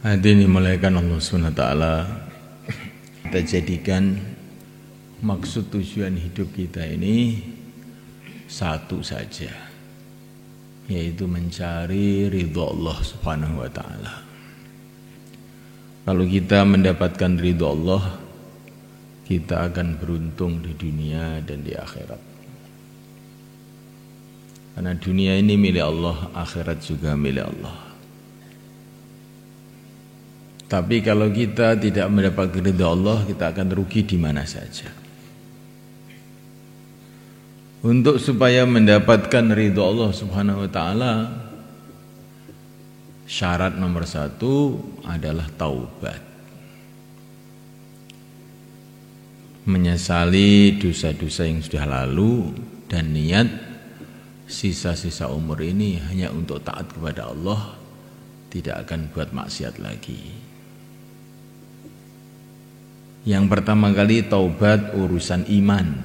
Hadirin dimuliakan Allah SWT, kita jadikan maksud tujuan hidup kita ini satu saja, yaitu mencari ridho Allah Subhanahu wa ta'ala. Kalau kita mendapatkan ridho Allah, kita akan beruntung di dunia dan di akhirat. Karena dunia ini milik Allah, akhirat juga milik Allah. Tapi kalau kita tidak mendapatkan ridha Allah, kita akan rugi di mana saja. Untuk supaya mendapatkan ridha Allah Subhanahu wa ta'ala, syarat nomor satu adalah taubat. Menyesali dosa-dosa yang sudah lalu dan niat sisa-sisa umur ini hanya untuk taat kepada Allah, tidak akan buat maksiat lagi. Yang pertama kali taubat urusan iman.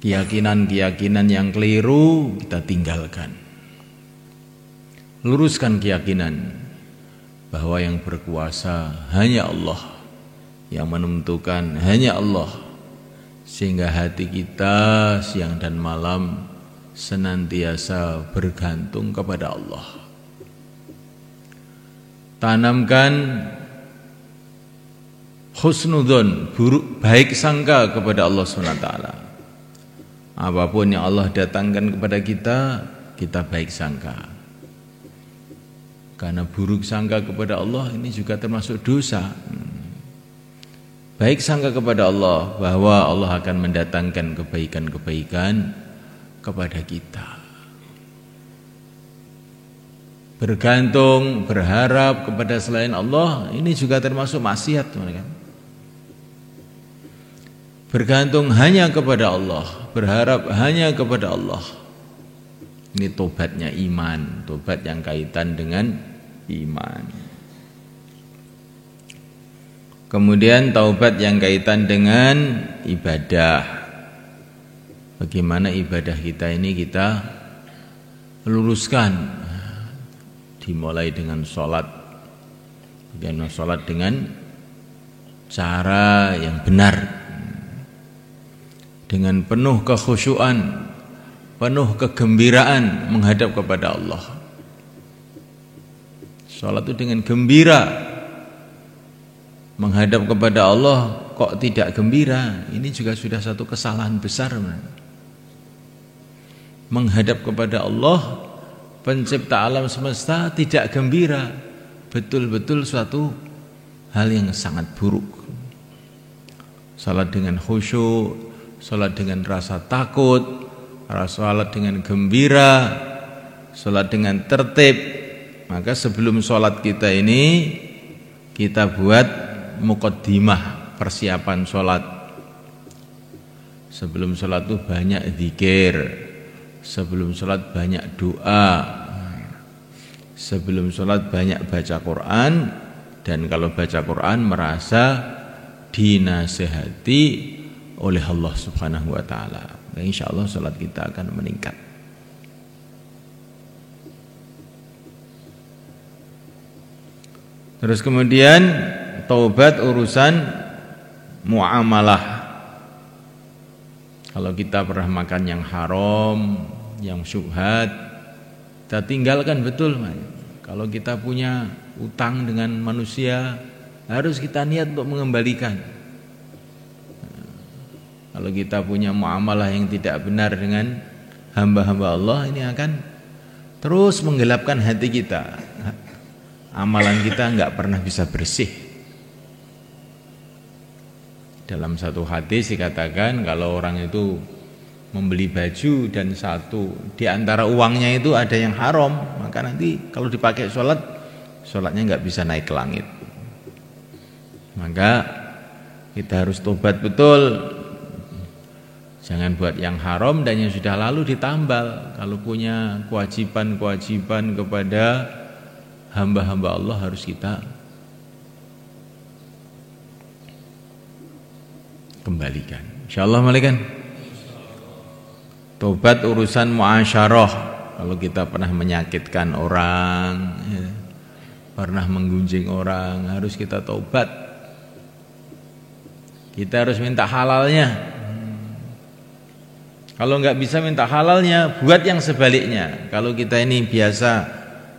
Keyakinan-keyakinan yang keliru kita tinggalkan. Luruskan keyakinan bahwa yang berkuasa hanya Allah, yang menentukan hanya Allah, sehingga hati kita siang dan malam senantiasa bergantung kepada Allah. Tanamkan husnudzon, baik sangka kepada Allah SWT. Apapun yang Allah datangkan kepada kita, kita baik sangka. Karena buruk sangka kepada Allah ini juga termasuk dosa. Baik sangka kepada Allah bahwa Allah akan mendatangkan kebaikan-kebaikan kepada kita. Bergantung, berharap kepada selain Allah, ini juga termasuk maksiat, teman-teman. Bergantung hanya kepada Allah, berharap hanya kepada Allah. Ini tobatnya iman, tobat yang kaitan dengan iman. Kemudian taubat yang kaitan dengan ibadah. Bagaimana ibadah kita ini kita luruskan. Dimulai dengan sholat. Bagaimana sholat dengan cara yang benar, dengan penuh kekhusyuan, penuh kegembiraan menghadap kepada Allah. Sholat itu dengan gembira menghadap kepada Allah, kok tidak gembira? Ini juga sudah satu kesalahan besar. Menghadap kepada Allah, pencipta alam semesta, tidak gembira, betul-betul suatu hal yang sangat buruk. Salat dengan khusyuk, salat dengan rasa takut, salat dengan gembira, salat dengan tertib. Maka sebelum salat kita ini, kita buat muqaddimah, persiapan salat. Sebelum salat itu banyak zikir, sebelum salat banyak doa, sebelum sholat banyak baca Quran, dan kalau baca Quran merasa dinasehati oleh Allah Subhanahu wa ta'ala. Insya Allah sholat kita akan meningkat. Terus kemudian taubat urusan muamalah. Kalau kita pernah makan yang haram, yang syubhat, kita tinggalkan betul. Kalau kita punya utang dengan manusia, harus kita niat untuk mengembalikan. Kalau kita punya muamalah yang tidak benar dengan hamba-hamba Allah, ini akan terus menggelapkan hati kita. Amalan kita enggak pernah bisa bersih. Dalam satu hadis dikatakan kalau orang itu membeli baju dan satu di antara uangnya itu ada yang haram, maka nanti kalau dipakai sholat, sholatnya nggak bisa naik ke langit. Maka kita harus tobat betul. Jangan buat yang haram dan yang sudah lalu ditambal. Kalau punya kewajiban-kewajiban kepada hamba-hamba Allah harus kita kembalikan. Insyaallah malaikat. Tobat urusan muasyarah. Kalau kita pernah menyakitkan orang, pernah menggunjing orang, harus kita taubat. Kita harus minta halalnya. Kalau nggak bisa minta halalnya, buat yang sebaliknya. Kalau kita ini biasa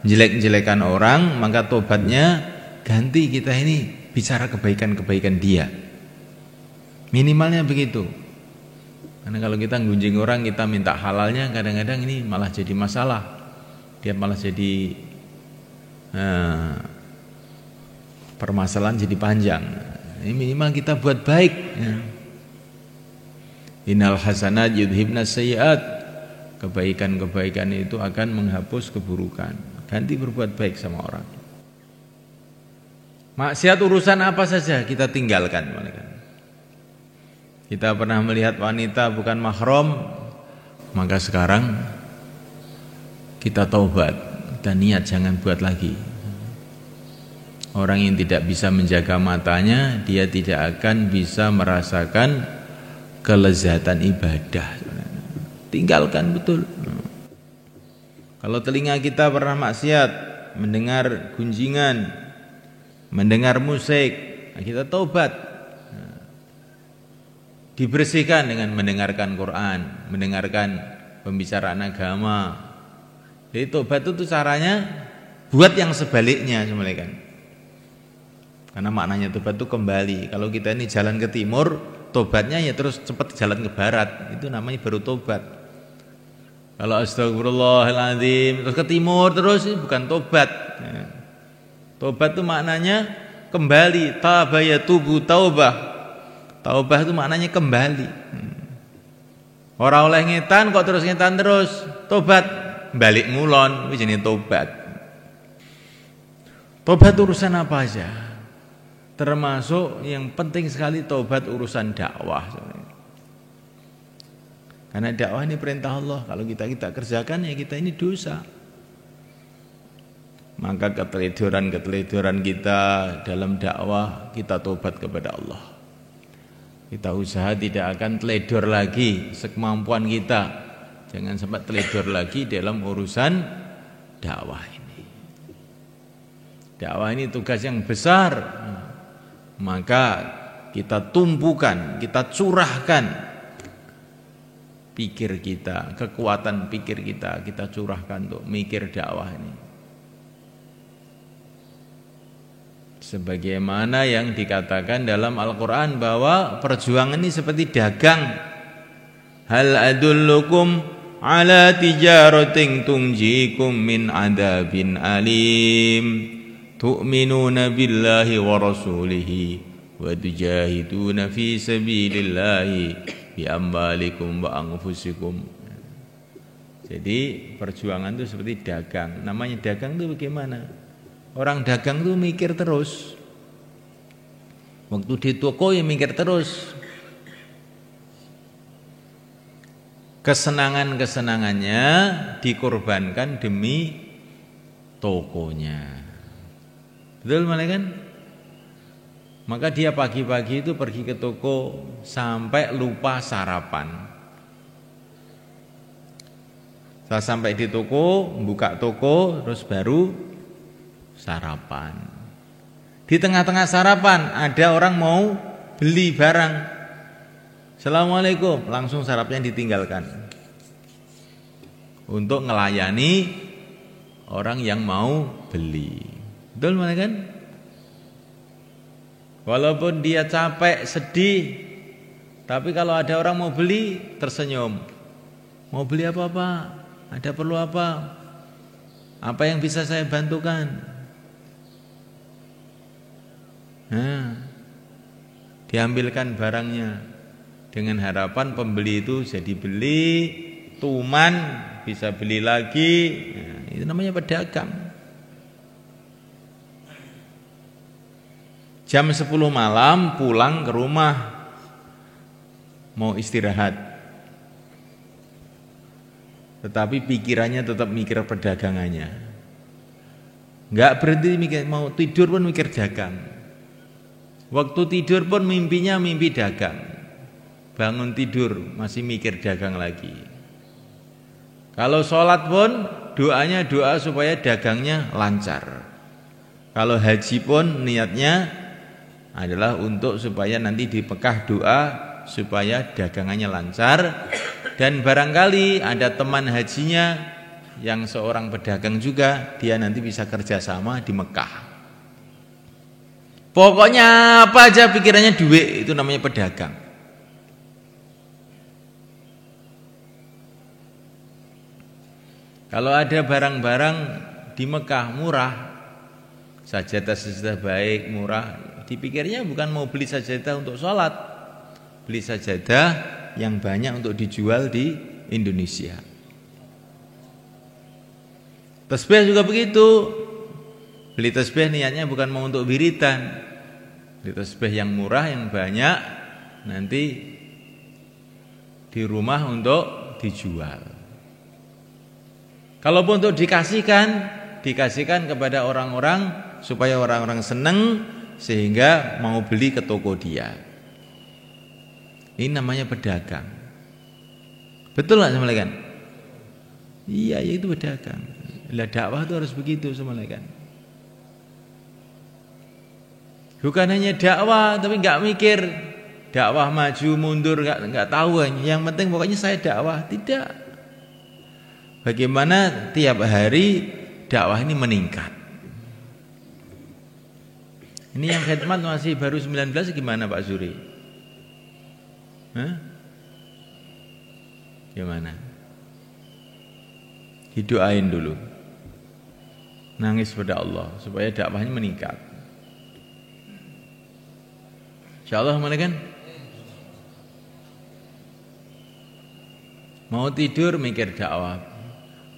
jelek-jelekan orang, maka tobatnya ganti kita ini bicara kebaikan-kebaikan dia. Minimalnya begitu. Karena kalau kita gunjing orang, kita minta halalnya, kadang-kadang ini malah jadi masalah. Dia malah jadi permasalahan jadi panjang. Ini minimal kita buat baik. Innal hasanat yudhibnas sayyi'at. Kebaikan-kebaikan itu akan menghapus keburukan. Ganti berbuat baik sama orang. Maksiat urusan apa saja kita tinggalkan. Kita pernah melihat wanita bukan mahram, maka sekarang kita taubat, kita niat jangan buat lagi. Orang yang tidak bisa menjaga matanya, dia tidak akan bisa merasakan kelezatan ibadah. Tinggalkan betul. Kalau telinga kita pernah maksiat, mendengar gunjingan, mendengar musik, kita taubat. Dibersihkan dengan mendengarkan Quran, mendengarkan pembicaraan agama. Jadi taubat itu caranya buat yang sebaliknya, semuanya. Karena maknanya tobat itu kembali. Kalau kita ini jalan ke timur, tobatnya ya terus cepat jalan ke barat. Itu namanya baru tobat. Kalau astagfirullahaladzim terus ke timur terus, bukan tobat. Tobat itu maknanya kembali. Taba yatubu taubah. Taubah itu maknanya kembali. Orang oleh ngetan kok terus ngetan terus. Tobat balik ngulon, itu jenis tobat. Tobat urusan apa aja? Termasuk yang penting sekali taubat urusan dakwah. Karena dakwah ini perintah Allah. Kalau kita kerjakan ya kita ini dosa. Maka keteledoran kita dalam dakwah, kita taubat kepada Allah. Kita usaha tidak akan teledor lagi sekemampuan kita. Jangan sampai teledor lagi dalam urusan dakwah ini. Dakwah ini tugas yang besar. Maka kita tumpukan, kita curahkan pikir kita, kekuatan pikir kita curahkan untuk mikir dakwah ini. Sebagaimana yang dikatakan dalam Al-Quran bahwa perjuangan ini seperti dagang. Hal adullukum ala tijaratin tunjikum min adabin alim. Tu'minuna billahi wa rasulihi wa tujahiduna fi sabilillahi bi amwalikum wa anfusikum. Jadi perjuangan itu seperti dagang. Namanya dagang itu bagaimana? Orang dagang itu mikir terus. Waktu di toko ya mikir terus. Kesenangan-kesenangannya dikorbankan demi tokonya. Betul mana kan? Maka dia pagi-pagi itu pergi ke toko sampai lupa sarapan. Setelah sampai di toko, buka toko, terus baru sarapan. Di tengah-tengah sarapan ada orang mau beli barang. Assalamualaikum, langsung sarapnya ditinggalkan. Untuk ngelayani orang yang mau beli. Betul mana kan? Walaupun dia capek, sedih, tapi kalau ada orang mau beli, tersenyum. Mau beli apa-apa? Ada perlu apa? Apa yang bisa saya bantukan? Nah, diambilkan barangnya dengan harapan pembeli itu jadi beli, tuman, bisa beli lagi. Nah, itu namanya pedagang. Jam 10 malam pulang ke rumah, mau istirahat, tetapi pikirannya tetap mikir perdagangannya. Enggak berhenti mikir, mau tidur pun mikir dagang. Waktu tidur pun mimpinya mimpi dagang. Bangun tidur masih mikir dagang lagi. Kalau sholat pun doanya doa supaya dagangnya lancar. Kalau haji pun niatnya adalah untuk supaya nanti di Mekah doa supaya dagangannya lancar, dan barangkali ada teman hajinya yang seorang pedagang juga, dia nanti bisa kerjasama di Mekah. Pokoknya apa aja pikirannya duit, itu namanya pedagang. Kalau ada barang-barang di Mekah murah, sajadah-sajadah baik murah, dipikirnya bukan mau beli sajadah untuk sholat, beli sajadah yang banyak untuk dijual di Indonesia. Tasbih juga begitu, beli tasbih niatnya bukan mau untuk wiridan, beli tasbih yang murah yang banyak nanti di rumah untuk dijual. Kalaupun untuk dikasihkan kepada orang-orang supaya orang-orang senang sehingga mau beli ke toko dia. Ini namanya pedagang. Betul nggak semalekan? Iya, itu pedagang. Lah dakwah itu harus begitu semalekan. Bukan hanya dakwah tapi nggak mikir dakwah maju mundur, nggak tahu. Yang penting pokoknya saya dakwah. Tidak. Bagaimana tiap hari dakwah ini meningkat. Ini yang khidmat masih baru 19 gimana Pak Zuri? Hah? Gimana? Didoain dulu. Nangis pada Allah supaya dakwahnya meningkat. Insyaallah mana kan? Mau tidur mikir dakwah.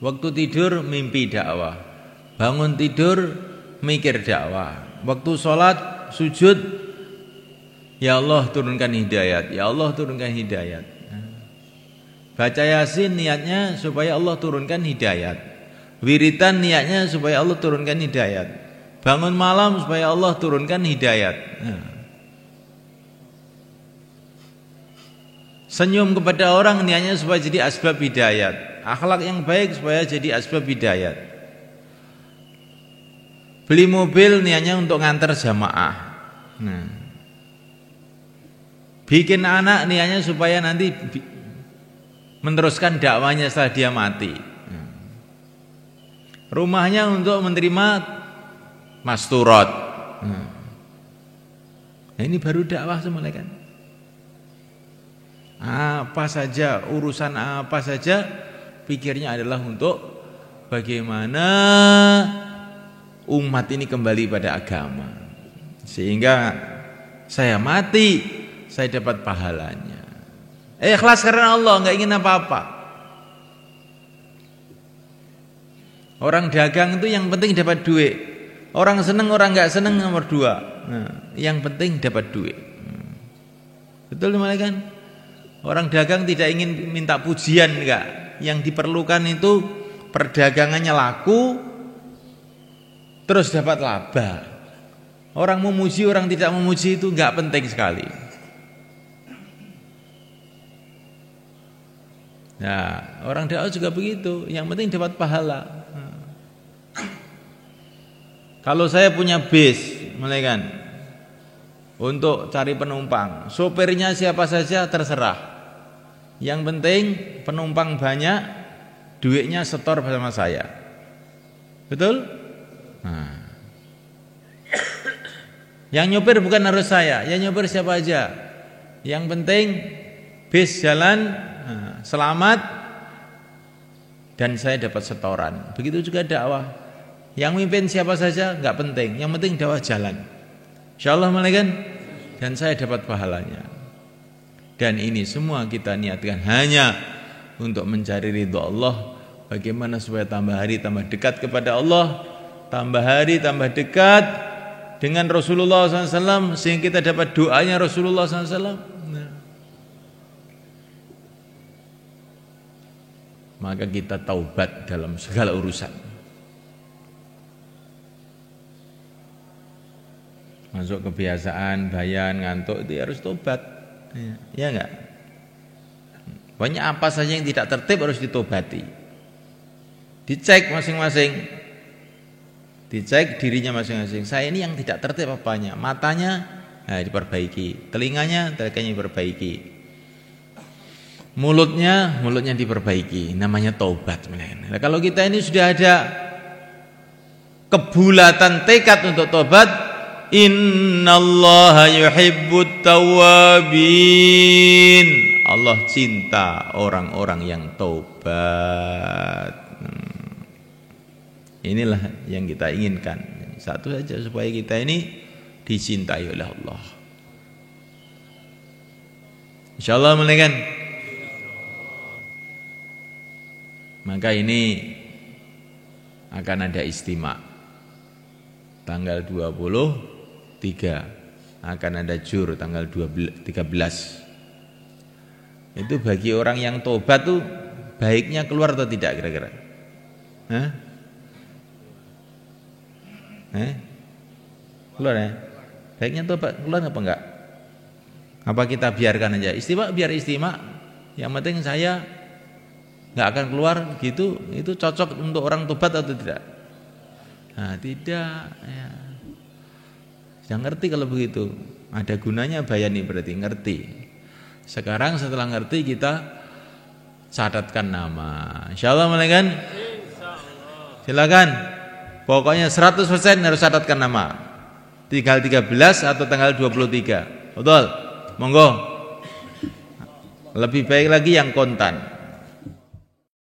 Waktu tidur mimpi dakwah. Bangun tidur mikir dakwah. Waktu sholat sujud, ya Allah turunkan hidayat, ya Allah turunkan hidayat. Baca Yasin niatnya supaya Allah turunkan hidayat. Wiritan niatnya supaya Allah turunkan hidayat. Bangun malam supaya Allah turunkan hidayat. Senyum kepada orang niatnya supaya jadi asbab hidayat. Akhlak yang baik supaya jadi asbab hidayat. Beli mobil niatnya untuk ngantar jamaah. Bikin anak niatnya supaya nanti meneruskan dakwanya setelah dia mati. Rumahnya untuk menerima masturat. Nah, ini baru dakwah semula kan. Apa saja, urusan apa saja pikirnya adalah untuk bagaimana umat ini kembali pada agama, sehingga saya mati saya dapat pahalanya. Ikhlas karena Allah, nggak ingin apa-apa. Orang dagang itu yang penting dapat duit. Orang seneng orang nggak seneng nomor dua. Yang penting dapat duit. Betul teman kan? Orang dagang tidak ingin minta pujian, enggak. Yang diperlukan itu perdagangannya laku, terus dapat laba. Orang memuji, orang tidak memuji itu enggak penting sekali. Nah, orang dakwah juga begitu. Yang penting dapat pahala. Kalau saya punya bis, kan, untuk cari penumpang, sopirnya siapa saja terserah. Yang penting penumpang banyak, duitnya setor bersama saya. Betul? Nah. Yang nyopir bukan harus saya, yang nyopir siapa aja. Yang penting bis jalan selamat dan saya dapat setoran. Begitu juga dakwah. Yang mimpin siapa saja enggak penting, yang penting dakwah jalan. Insyaallah kan, dan saya dapat pahalanya. Dan ini semua kita niatkan hanya untuk mencari ridha Allah. Bagaimana supaya tambah hari tambah dekat kepada Allah, tambah hari tambah dekat dengan Rasulullah SAW, sehingga kita dapat doanya Rasulullah SAW. Maka kita taubat dalam segala urusan. Masuk kebiasaan bayan ngantuk itu harus tobat. Ya enggak? Banyak apa saja yang tidak tertib harus ditobati. Dicek masing-masing. Dicek dirinya masing-masing. Saya ini yang tidak tertib apanya? Matanya diperbaiki, telinganya diperbaiki, mulutnya diperbaiki. Namanya taubat. Nah, kalau kita ini sudah ada kebulatan tekad untuk taubat, innallaha yuhibbut tawwabin. Allah cinta orang-orang yang taubat. Inilah yang kita inginkan. Satu saja, supaya kita ini dicintai oleh Allah. Insyaallah kan. Maka ini akan ada istimak tanggal 23, akan ada jur tanggal 13. Itu bagi orang yang tobat tuh baiknya keluar atau tidak kira-kira? Keluar ya? Baiknya tobat keluar apa enggak? Apa kita biarkan aja? Istimak biar istimak. Yang penting saya enggak akan keluar gitu. Itu cocok untuk orang tobat atau tidak? Nah, tidak ya. Jangan ngerti kalau begitu. Ada gunanya bayani berarti ngerti. Sekarang setelah ngerti kita catatkan nama. Insyaallah kan? Silakan. Pokoknya 100% harus catatkan nama. Tinggal 13 atau tanggal 23. Betul? Monggo. Lebih baik lagi yang kontan.